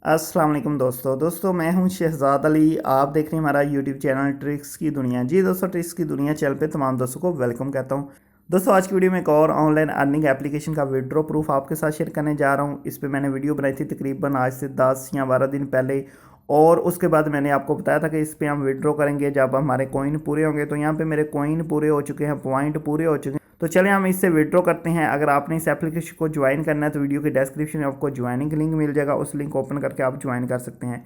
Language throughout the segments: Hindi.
अस्सलाम वालेकुम दोस्तों मैं हूं शहजाद अली। आप देख रहे हैं हमारा यूट्यूब चैनल ट्रिक्स की दुनिया। जी दोस्तों, ट्रिक्स की दुनिया चैनल पे तमाम दोस्तों को वेलकम कहता हूं। दोस्तों आज की वीडियो में एक और ऑनलाइन अर्निंग एप्लीकेशन का विड्रॉ प्रूफ आपके साथ शेयर करने जा रहा हूं। इस पे मैंने वीडियो बनाई थी तकरीबन आज से 10 या 12 दिन पहले, और उसके बाद मैंने आपको बताया था कि इस पर हम विड्रॉ करेंगे जब हमारे कॉइन पूरे होंगे। तो यहाँ पर मेरे कॉइन पूरे हो चुके हैं, पॉइंट पूरे हो चुके हैं। तो चलिए हम इससे विड्रॉ करते हैं। अगर आपने इस एप्लीकेशन को ज्वाइन करना है तो वीडियो के डिस्क्रिप्शन में आपको ज्वाइनिंग लिंक मिल जाएगा, उस लिंक को ओपन करके आप ज्वाइन कर सकते हैं।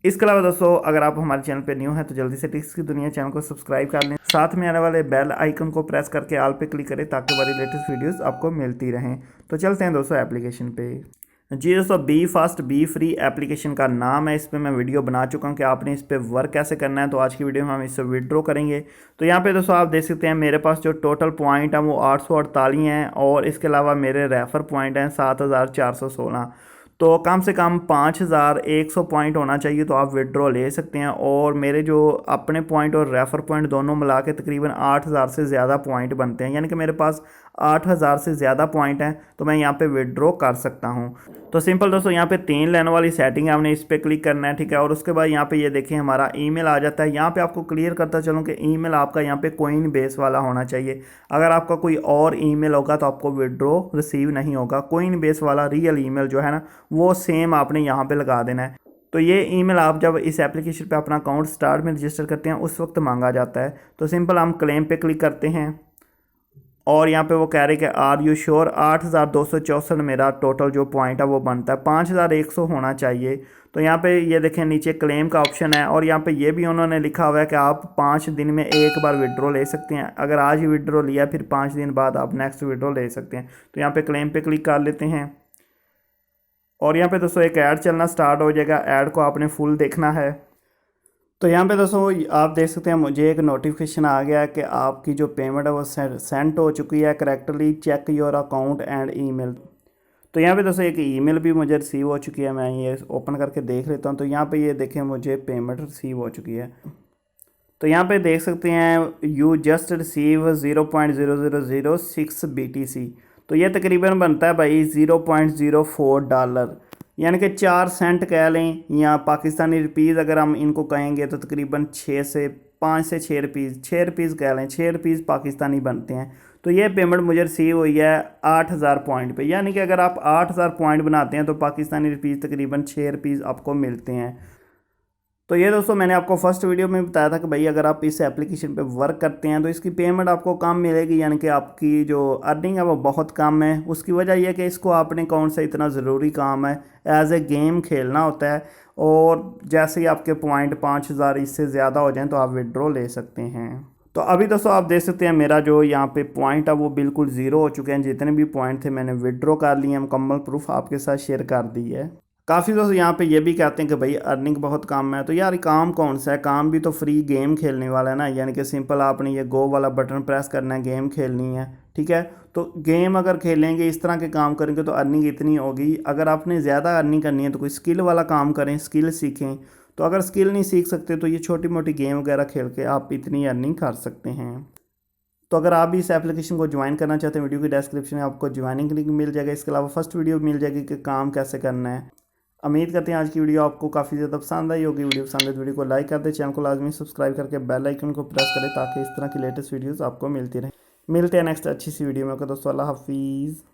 इसके अलावा दोस्तों, अगर आप हमारे चैनल पे न्यू हैं तो जल्दी से ट्रिक्स की दुनिया चैनल को सब्सक्राइब कर लें, साथ में आने वाले बेल आइकन को प्रेस करके ऑल पे क्लिक करें ताकि हमारी लेटेस्ट वीडियोस आपको मिलती रहें। तो चलते हैं दोस्तों एप्लीकेशन पे। जी दोस्तों, be fast be free application का नाम है। इस पर मैं वीडियो बना चुका हूँ कि आपने इस पर वर्क कैसे करना है। तो आज की वीडियो में हम इससे विड्रॉ करेंगे। तो यहाँ पे दोस्तों आप देख सकते हैं मेरे पास जो टोटल पॉइंट है वो 848 हैं, और इसके अलावा मेरे रेफर पॉइंट हैं 7416। तो कम से कम 5100 पॉइंट होना चाहिए तो आप विड्रॉ ले सकते हैं। और मेरे जो अपने पॉइंट और रेफर पॉइंट दोनों मिला के तकरीबन 8000 से ज़्यादा पॉइंट बनते हैं, यानी कि मेरे पास 8000 से ज़्यादा पॉइंट हैं तो मैं यहाँ पे विड्रॉ कर सकता हूँ। तो सिंपल दोस्तों, यहाँ पे 3 लाइन वाली सेटिंग है, हमने इस पर क्लिक करना है, ठीक है। और उसके बाद यहाँ पे ये देखें हमारा ईमेल आ जाता है। यहाँ पे आपको क्लियर करता चलूँ कि ईमेल आपका यहाँ पे कोइन बेस वाला होना चाहिए। अगर आपका कोई और ईमेल होगा तो आपको विड्रॉ रिसीव नहीं होगा। कोइन बेस वाला रियल ईमेल जो है ना, वो सेम आपने यहाँ पे लगा देना है। तो ये ईमेल आप जब इस एप्लीकेशन पे अपना अकाउंट स्टार्ट में रजिस्टर करते हैं उस वक्त मांगा जाता है। तो सिंपल हम क्लेम पे क्लिक करते हैं, और यहाँ पे वो कह रहे हैं कि आर यू श्योर। 8264 मेरा टोटल जो पॉइंट है वो बनता है, 5100 होना चाहिए। तो यहाँ पे ये देखें नीचे क्लेम का ऑप्शन है, और यहाँ पे ये भी उन्होंने लिखा हुआ है कि आप 5 दिन में एक बार विड्रॉ ले सकते हैं। अगर आज ही विड्रॉ लिया फिर 5 दिन बाद आप नेक्स्ट विड्रॉ ले सकते हैं। तो यहाँ पे क्लेम पे क्लिक कर लेते हैं, और यहाँ पे दोस्तों एक ऐड चलना स्टार्ट हो जाएगा। ऐड को आपने फुल देखना है। तो यहाँ पे दोस्तों आप देख सकते हैं मुझे एक नोटिफिकेशन आ गया कि आपकी जो पेमेंट है वो सेंड हो चुकी है correctly, check your account and email. तो यहाँ पे दोस्तों एक ईमेल भी मुझे रिसीव हो चुकी है। मैं ये ओपन करके देख लेता हूँ। तो यहाँ पे ये देखें मुझे पेमेंट रिसीव हो चुकी है। तो यहाँ पे देख सकते हैं यू जस्ट रिसीव 0.0006 BTC। तो ये तकरीबन बनता है भाई $0.04, यानी कि 4 सेंट कह लें, या पाकिस्तानी रुपीज़ अगर हम इनको कहेंगे तो तकरीबन 5 से 6 रुपीज़, 6 रुपीज़ कह लें, 6 रुपीज़ पाकिस्तानी बनते हैं। तो ये पेमेंट मुझे रिसीव हुई है 8000 पॉइंट पे, यानी कि अगर आप 8000 पॉइंट बनाते हैं तो पाकिस्तानी रुपीज़ तकरीबन 6 रुपीज़ आपको मिलते हैं। तो ये दोस्तों मैंने आपको फर्स्ट वीडियो में बताया था कि भाई अगर आप इस एप्लीकेशन पे वर्क करते हैं तो इसकी पेमेंट आपको कम मिलेगी, यानी कि आपकी जो अर्निंग है वो बहुत कम है। उसकी वजह यह है कि इसको आपने कौन सा इतना ज़रूरी काम है, एज ए गेम खेलना होता है। और जैसे ही आपके पॉइंट 5000 इससे ज़्यादा हो जाएँ तो आप विड्रॉ ले सकते हैं। तो अभी दोस्तों आप देख सकते हैं मेरा जो यहाँ पे पॉइंट है वो बिल्कुल ज़ीरो हो चुके हैं। जितने भी पॉइंट थे मैंने विड्रॉ कर लिए हैं, मुकम्मल प्रूफ आपके साथ शेयर कर दी है। काफ़ी दोस्त यहाँ पे ये भी कहते हैं कि भाई अर्निंग बहुत कम है। तो यार काम कौन सा है, काम भी तो फ्री गेम खेलने वाला है ना, यानी कि सिंपल आपने ये गो वाला बटन प्रेस करना है, गेम खेलनी है, ठीक है। तो गेम अगर खेलेंगे, इस तरह के काम करेंगे तो अर्निंग इतनी होगी। अगर आपने ज़्यादा अर्निंग करनी है तो कोई स्किल वाला काम करें, स्किल सीखें। तो अगर स्किल नहीं सीख सकते तो ये छोटी मोटी गेम वगैरह खेल के आप इतनी अर्निंग कर सकते हैं। तो अगर आप भी इस एप्लीकेशन को ज्वाइन करना चाहते हैं, वीडियो की डिस्क्रिप्शन में आपको ज्वाइनिंग लिंक मिल जाएगा। इसके अलावा फर्स्ट वीडियो मिल जाएगी कि काम कैसे करना है। उम्मीद करते हैं आज की वीडियो आपको काफ़ी ज़्यादा पसंद आई होगी। वीडियो पसंद है तो वीडियो को लाइक कर दें, चैनल को लाजमी सब्सक्राइब करके बेल आइकन को प्रेस करें ताकि इस तरह की लेटेस्ट वीडियोस आपको मिलती रहें। मिलते हैं नेक्स्ट अच्छी सी वीडियो में। दोस्तों अल्लाह हाफिज़।